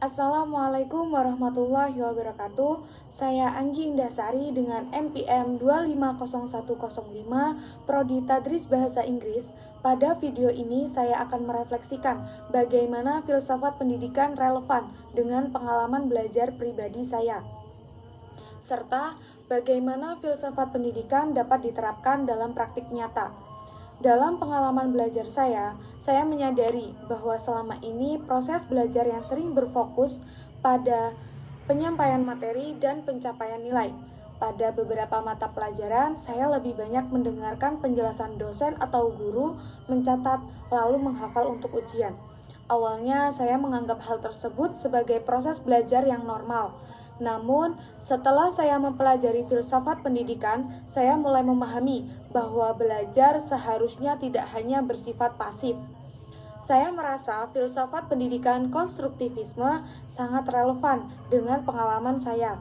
Assalamualaikum warahmatullahi wabarakatuh. Saya Anggi Indasari dengan NPM 2501005 Prodi Tadris Bahasa Inggris. Pada video ini saya akan merefleksikan bagaimana filsafat pendidikan relevan dengan pengalaman belajar pribadi saya, serta bagaimana filsafat pendidikan dapat diterapkan dalam praktik nyata. Dalam pengalaman belajar saya menyadari bahwa selama ini proses belajar yang sering berfokus pada penyampaian materi dan pencapaian nilai. Pada beberapa mata pelajaran, saya lebih banyak mendengarkan penjelasan dosen atau guru, mencatat, lalu menghafal untuk ujian. Awalnya saya menganggap hal tersebut sebagai proses belajar yang normal. Namun, setelah saya mempelajari filsafat pendidikan, saya mulai memahami bahwa belajar seharusnya tidak hanya bersifat pasif. Saya merasa filsafat pendidikan konstruktivisme sangat relevan dengan pengalaman saya.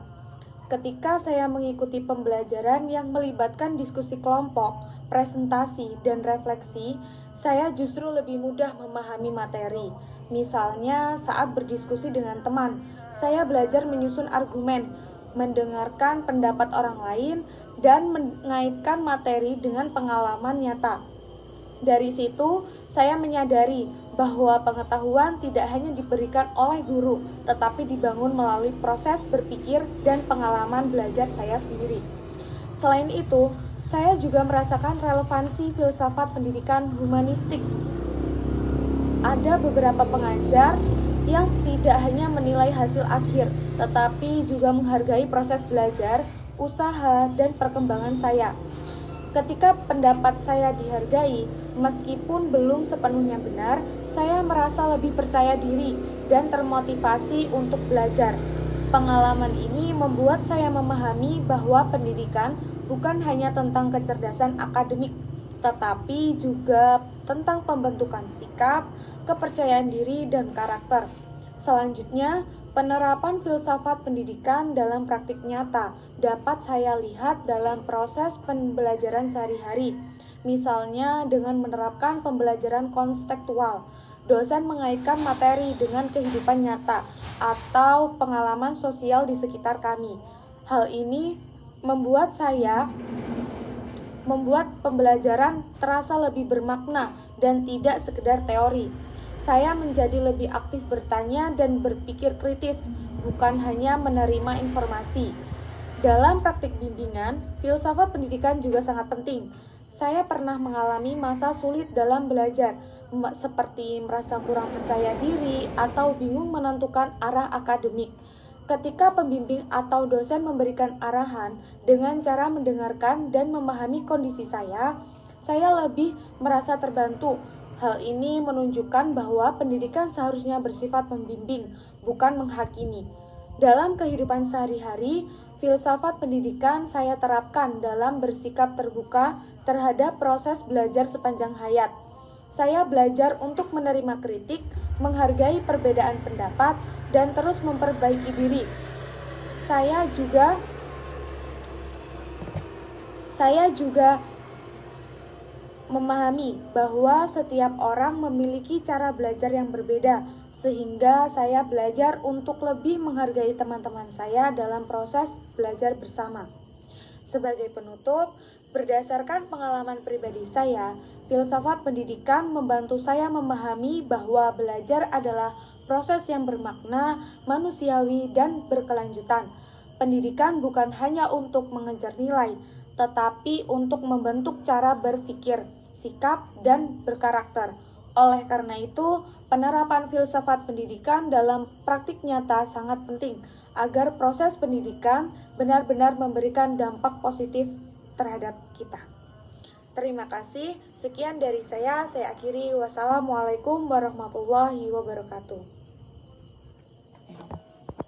Ketika saya mengikuti pembelajaran yang melibatkan diskusi kelompok, presentasi, dan refleksi, saya justru lebih mudah memahami materi. Misalnya saat berdiskusi dengan teman, saya belajar menyusun argumen, mendengarkan pendapat orang lain, dan mengaitkan materi dengan pengalaman nyata. Dari situ, saya menyadari bahwa pengetahuan tidak hanya diberikan oleh guru, tetapi dibangun melalui proses berpikir dan pengalaman belajar saya sendiri. Selain itu, saya juga merasakan relevansi filsafat pendidikan humanistik. Ada beberapa pengajar yang tidak hanya menilai hasil akhir, tetapi juga menghargai proses belajar, usaha, dan perkembangan saya. Ketika pendapat saya dihargai, meskipun belum sepenuhnya benar, saya merasa lebih percaya diri dan termotivasi untuk belajar. Pengalaman ini membuat saya memahami bahwa pendidikan bukan hanya tentang kecerdasan akademik, tetapi juga tentang pembentukan sikap, kepercayaan diri, dan karakter. Selanjutnya, penerapan filsafat pendidikan dalam praktik nyata dapat saya lihat dalam proses pembelajaran sehari-hari. Misalnya dengan menerapkan pembelajaran konstekstual, dosen mengaitkan materi dengan kehidupan nyata atau pengalaman sosial di sekitar kami. Hal ini membuat pembelajaran terasa lebih bermakna dan tidak sekedar teori. Saya menjadi lebih aktif bertanya dan berpikir kritis, bukan hanya menerima informasi. Dalam praktik bimbingan, filsafat pendidikan juga sangat penting. Saya pernah mengalami masa sulit dalam belajar, seperti merasa kurang percaya diri atau bingung menentukan arah akademik. Ketika pembimbing atau dosen memberikan arahan dengan cara mendengarkan dan memahami kondisi saya lebih merasa terbantu. Hal ini menunjukkan bahwa pendidikan seharusnya bersifat membimbing, bukan menghakimi. Dalam kehidupan sehari-hari, filsafat pendidikan saya terapkan dalam bersikap terbuka terhadap proses belajar sepanjang hayat. Saya belajar untuk menerima kritik, menghargai perbedaan pendapat, dan terus memperbaiki diri. Saya juga memahami bahwa setiap orang memiliki cara belajar yang berbeda, sehingga saya belajar untuk lebih menghargai teman-teman saya dalam proses belajar bersama. Sebagai penutup, berdasarkan pengalaman pribadi saya, filsafat pendidikan membantu saya memahami bahwa belajar adalah proses yang bermakna, manusiawi, dan berkelanjutan. Pendidikan bukan hanya untuk mengejar nilai, tetapi untuk membentuk cara berpikir, sikap, dan berkarakter. Oleh karena itu, penerapan filsafat pendidikan dalam praktik nyata sangat penting agar proses pendidikan benar-benar memberikan dampak positif terhadap kita. Terima kasih. Sekian dari saya akhiri. Wassalamualaikum warahmatullahi wabarakatuh.